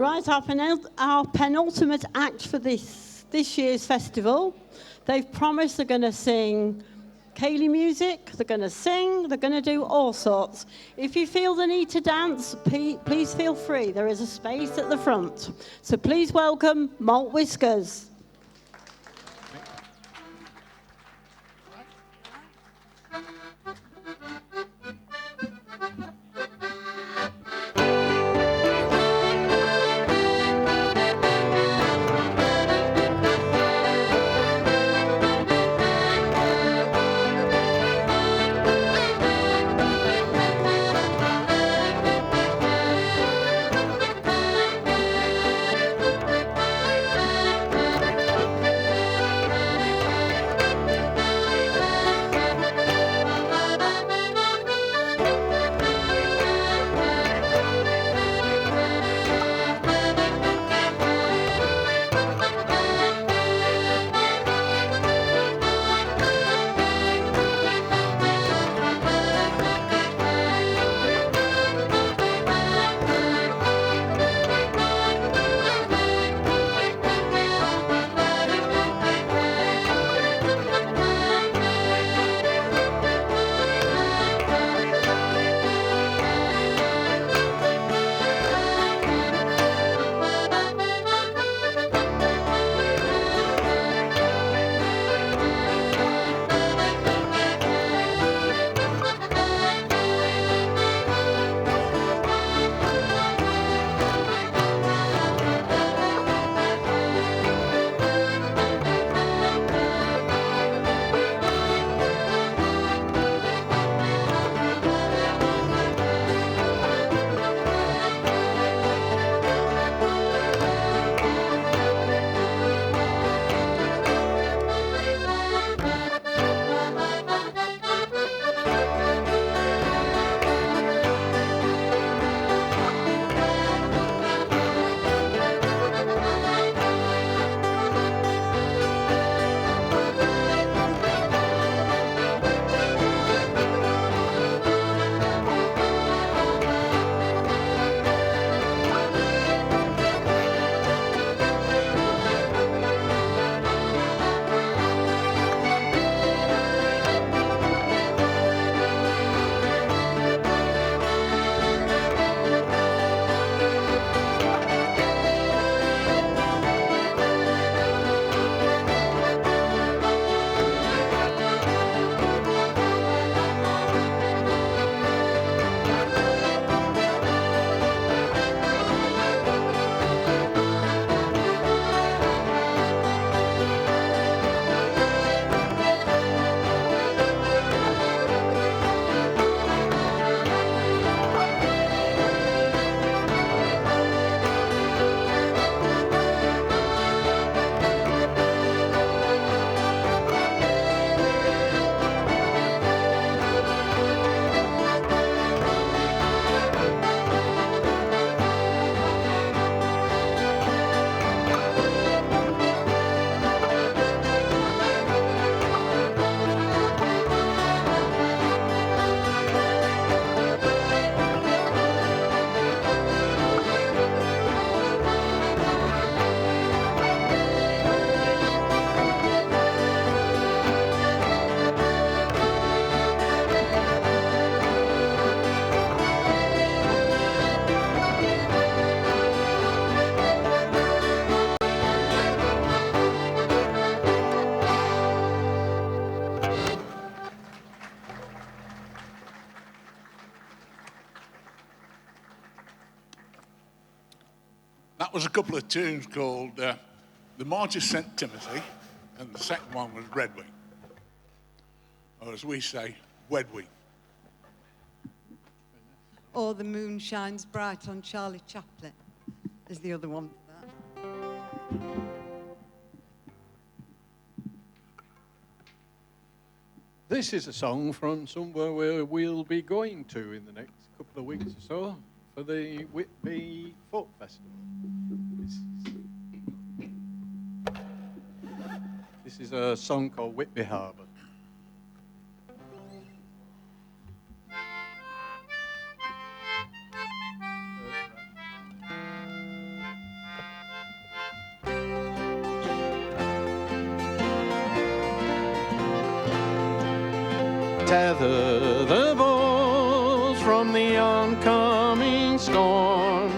Right, our penultimate act for this year's festival. They've promised they're going to sing ceilidh music, they're going to sing, they're going to do all sorts. If you feel the need to dance, please feel free. There is a space at the front. So please welcome Malt Whiskers. That was a couple of tunes called The March of St. Timothy, and the second one was Red Wing, or as we say, Wed Wing. Or The Moon Shines Bright on Charlie Chaplin is the other one for that. This is a song from somewhere where we'll be going to in the next couple of weeks or so for the Whitby Folk Festival. This is a song called Whitby Harbour. Tether the boats from the oncoming storm.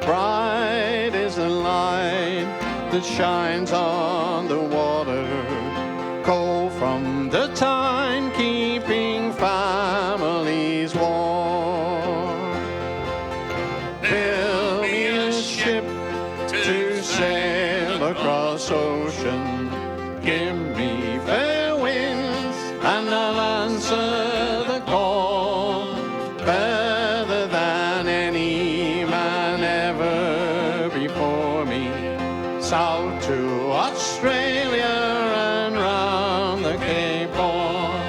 Bright is the light that shines on the water, cold from the time keeping families warm. Build me a ship to sail across ocean, give me fair winds and I'll answer the call, better than any man ever before me, south to Australia and round the Cape Horn.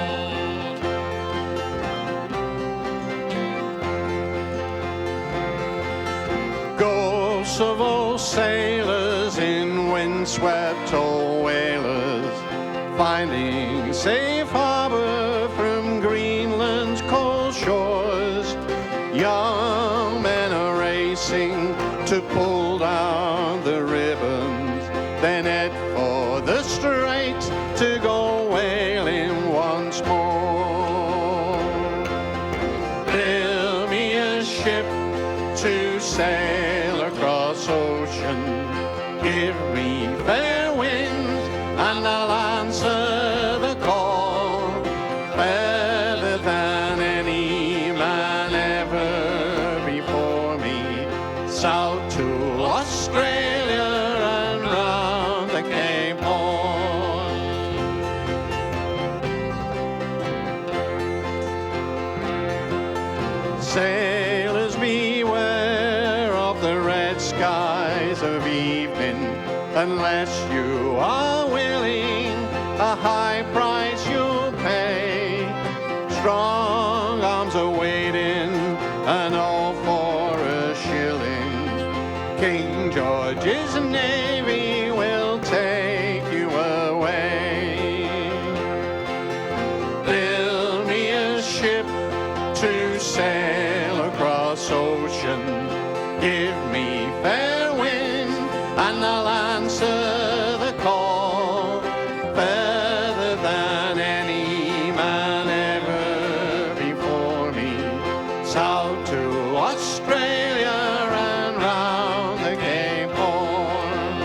Ghosts of old sailors in windswept old whalers, finding safe harbor from Greenland's cold shores. Young men are racing to pull down the ribbons, then head for the straits to go whaling once more. Build me a ship to sail across ocean, give me fair winds and I'll answer the call, better than any man ever before me, south to Australia and round the Cape Horn. Sailors beware of the red skies of evening, unless you are willing, a high price you'll pay. Strong arms are waiting, and all for a shilling. King George's navy will take you away. Build me a ship to sail across ocean, give me fair wind and I'll answer the call, better than any man ever before me, south to Australia and round the Cape Horn.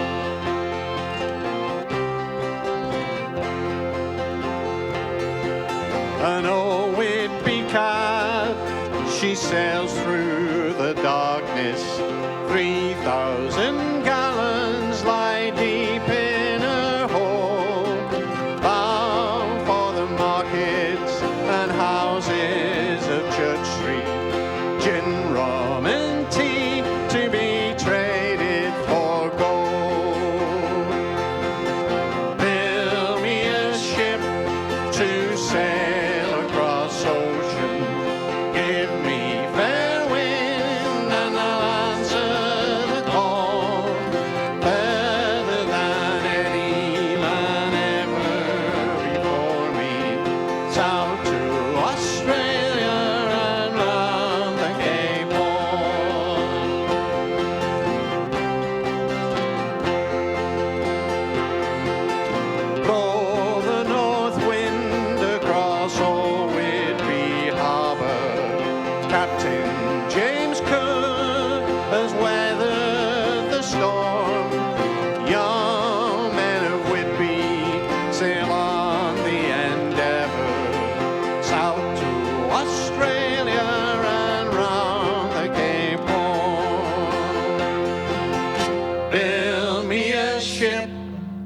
An old Whitby cat, she sails through the darkness, 3,000 gallons lie deep in her hold, bound for the markets and houses of Church Street, gin, rum and tea to be traded for gold. Build me a ship to sail across ocean, give me fair wind and I'll answer the call, better than any man ever before me, south to Australia and round the Cape Horn. Blow the north wind across old Whitby Harbour, Captain James Cook has weathered the storm. Young men of Whitby sail on the Endeavour, south to Australia and round the Cape Horn. Build me a ship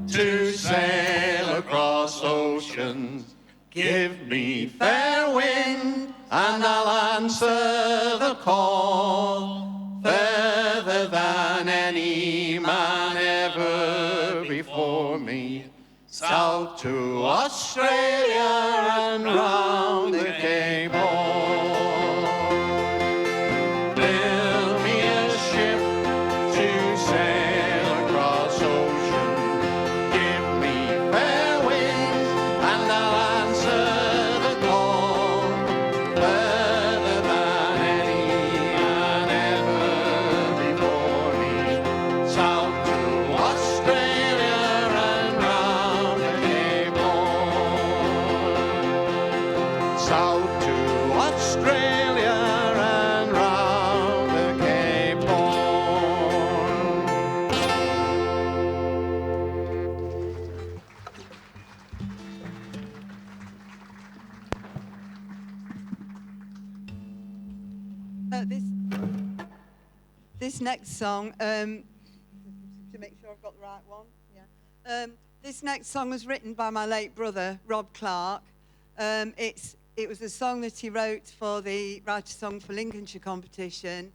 to sail across oceans, give me fair wind and I'll answer the call, further than any man ever before me, south to Australia and round the Cape Horn. Build me a ship to sail across ocean, give me fair winds and I'll answer the call, better than any man ever before me, south to Australia and round the Cape Horn. This next song, to make sure I've got the right one. Yeah. This next song was written by my late brother, Rob Clark. It was a song that he wrote for the Write a Song for Lincolnshire competition,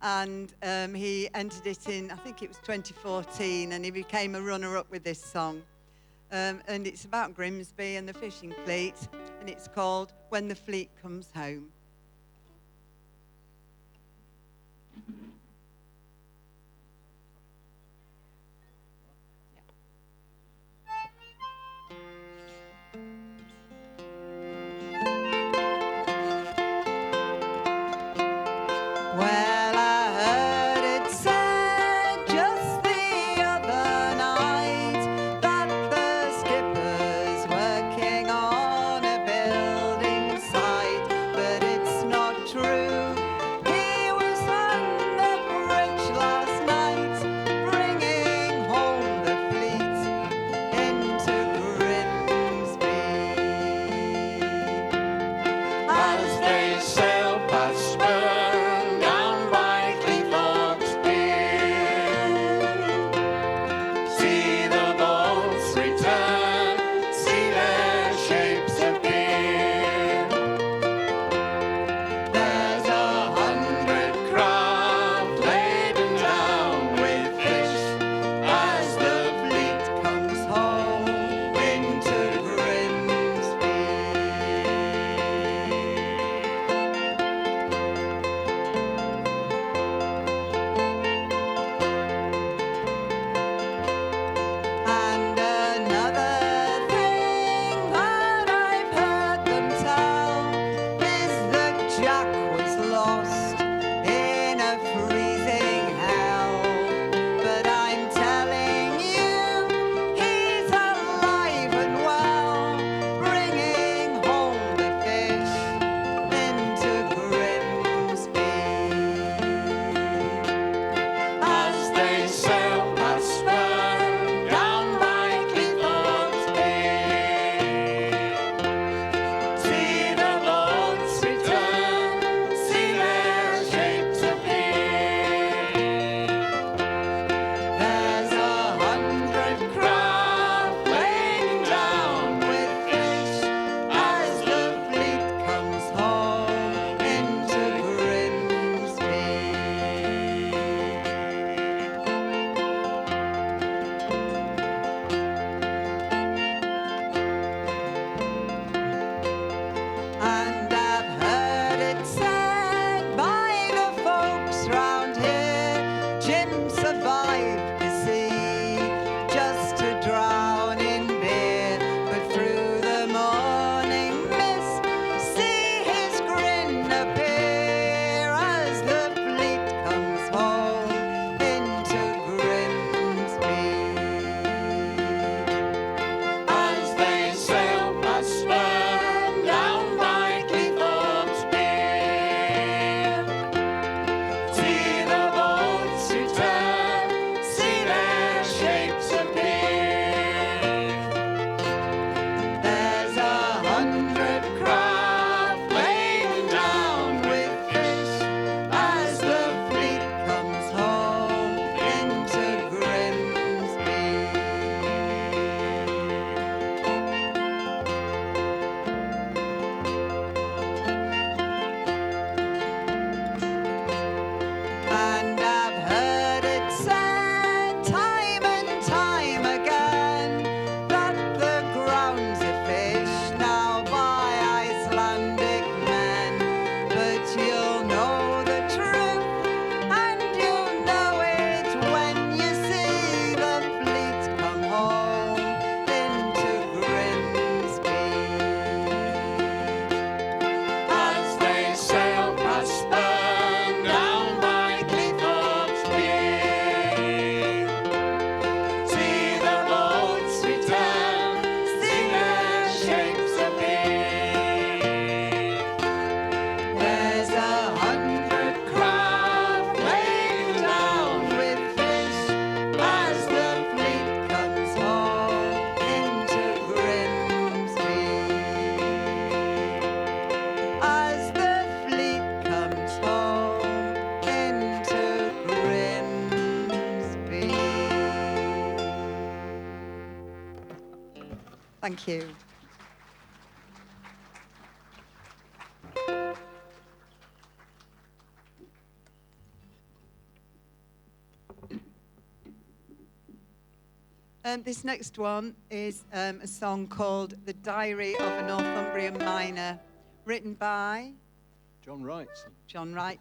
and he entered it in, I think it was 2014, and he became a runner-up with this song. And it's about Grimsby and the fishing fleet, and it's called When the Fleet Comes Home. Well, I heard it said just the other night that the skipper's working on a building site, but it Thank you. This next one is a song called The Diary of a Northumbrian Miner, written by John Wrightson. John Wrightson.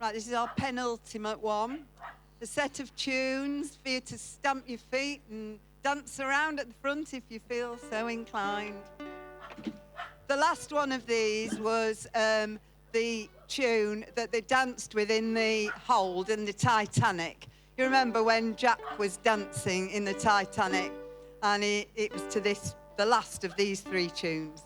Right, this is our penultimate one. a set of tunes for you to stamp your feet and dance around at the front if you feel so inclined. The last one of these was the tune that they danced with in the hold in the Titanic. You remember when Jack was dancing in the Titanic, and it was to this, the last of these three tunes.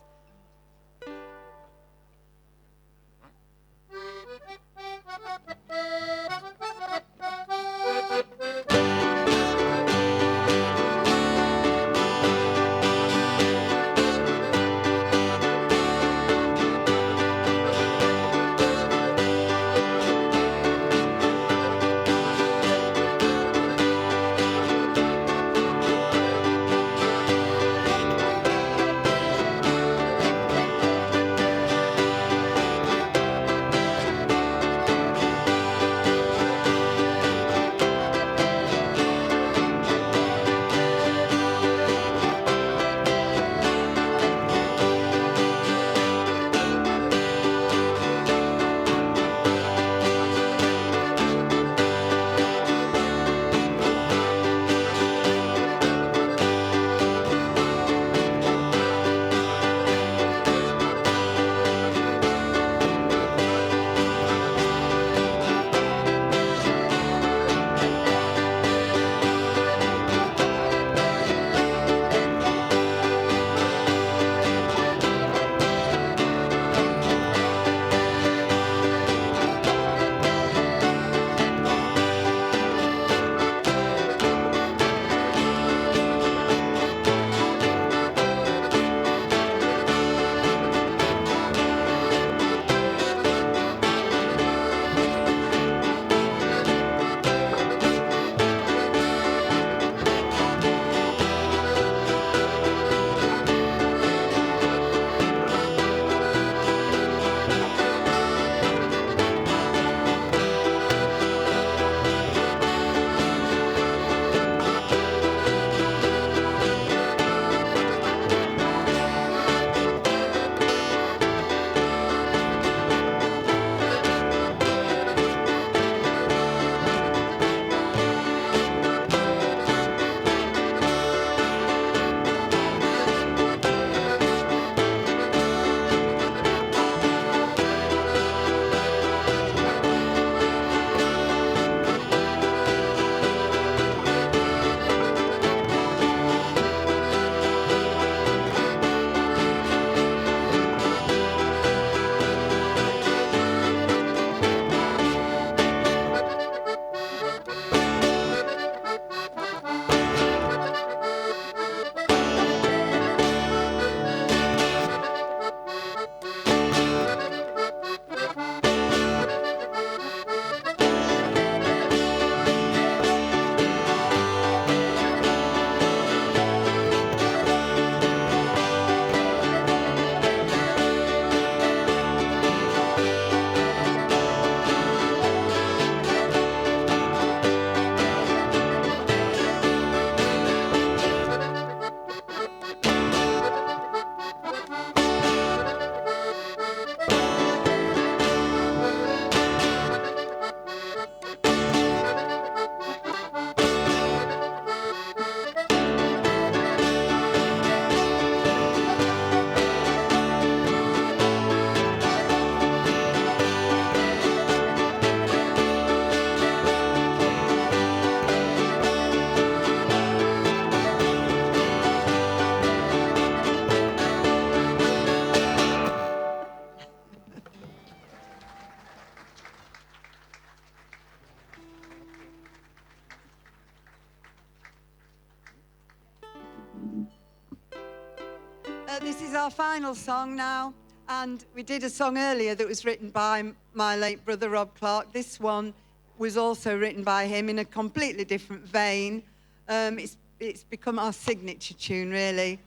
This is our final song now, and we did a song earlier that was written by my late brother Rob Clark. This one was also written by him in a completely different vein. It's become our signature tune, really,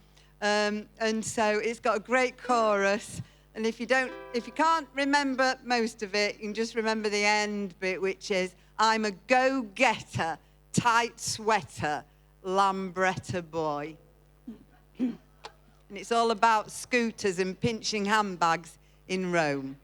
and so it's got a great chorus. And if you can't remember most of it, you can just remember the end bit, which is, I'm a go-getter, tight sweater, Lambretta boy. And it's all about scooters and pinching handbags in Rome.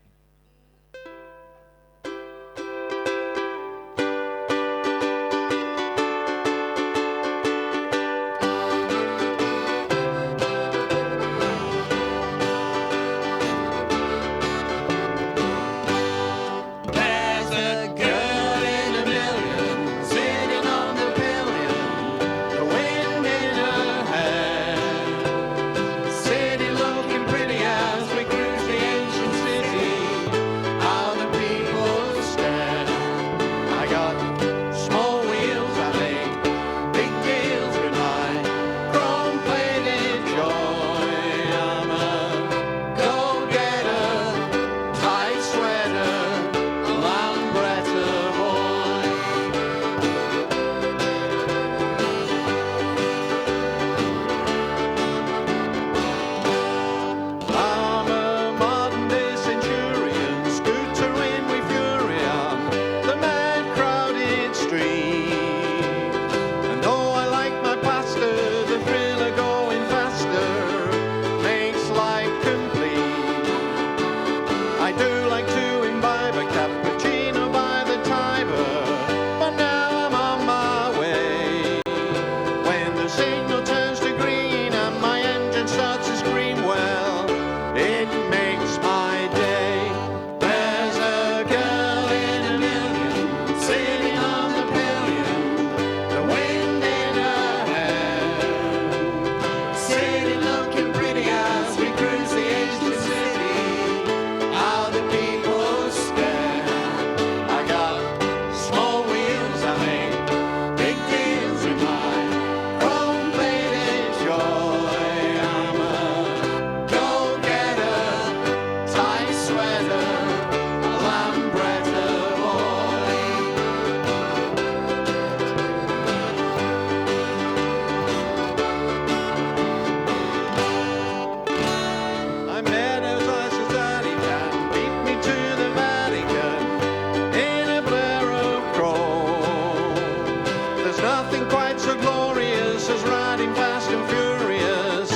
There's nothing quite so glorious as riding fast and furious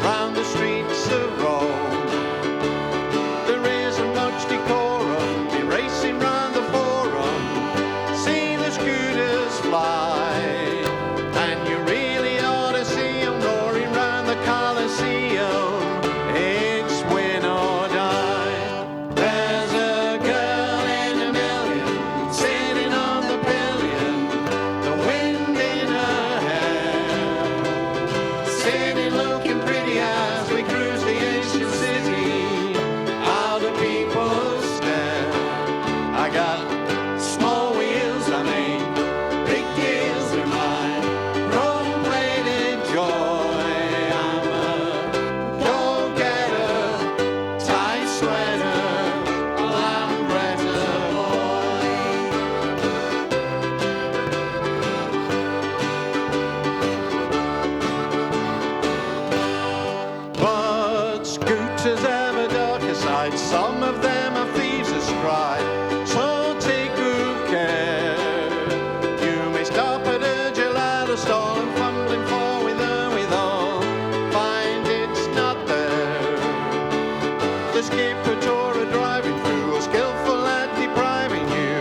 round the streets of Rome. There isn't much decorum in racing round the forum. See the scooters fly, and you really ought to see 'em roaring round the Colosseum. It's win or die. There's a girl in a million sitting on the pillion, the wind in her hair, sitting looking pretty as we cruise the ancient city. How do people stare? I got small wheels, I mean big deals are mine. Chrome-plated joy, I'm a go-getter, tight sweater, Lambretta boy. But scooters have a darker side. Some of them are thieves astride. So take good care. You may stop at a gelato stall and fumbling for with all, find it's not there. The skipper or a driving through was skillful at depriving you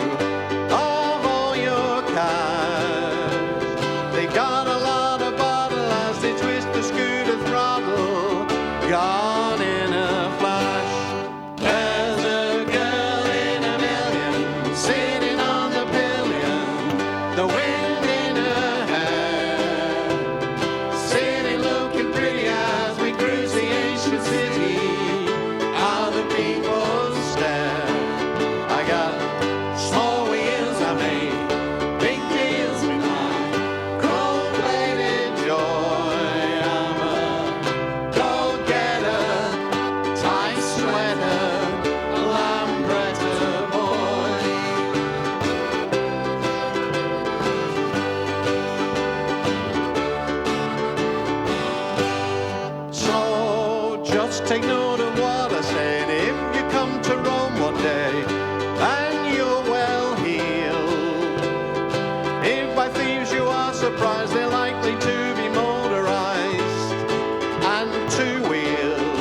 of all your cash. They got a lot of bottle as they twist the scooter throttle, gone in a flash. There's a girl in a million sitting on the pillion, the wind in her hair, sitting looking pretty as we cruise the ancient city. How the people stare. I got small wheels, I made big deals with mine. Chrome-plated joy, I'm a go-getter, tight sweater, Lambretta boy. So just take note of what I said. If you come to Rome one day and you're well heeled, if by thieves you are surprised, they're likely to be motorized and two-wheeled.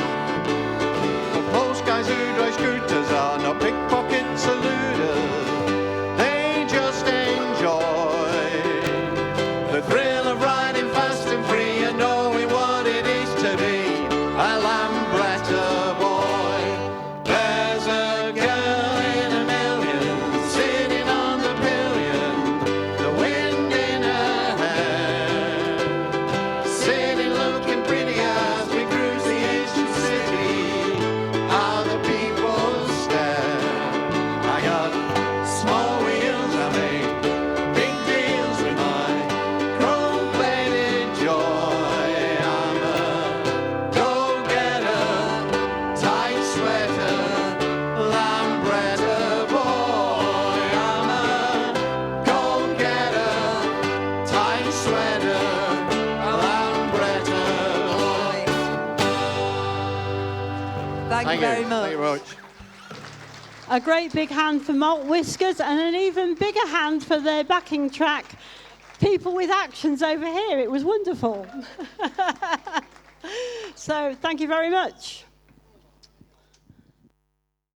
But most guys who drive scooters are not pickpockets or looters. They just enjoy the thrill of riding fast and free and knowing what it is to be a Lambretta boy. There's a girl in a million sitting on the pillion, the wind in her hair, sitting looking pretty as we cruise the ancient city. How the people stare. I got small wheels, I made big deals with mine. Chrome-plated joy, I'm a go-getter, tight sweater, Lambretta boy. I'm a go-getter, tight sweater, Lambretta boy. Thank you very much. Thank you very much. A great big hand for Malt Whiskers, and an even bigger hand for their backing track, People with Actions over here. It was wonderful. So thank you very much.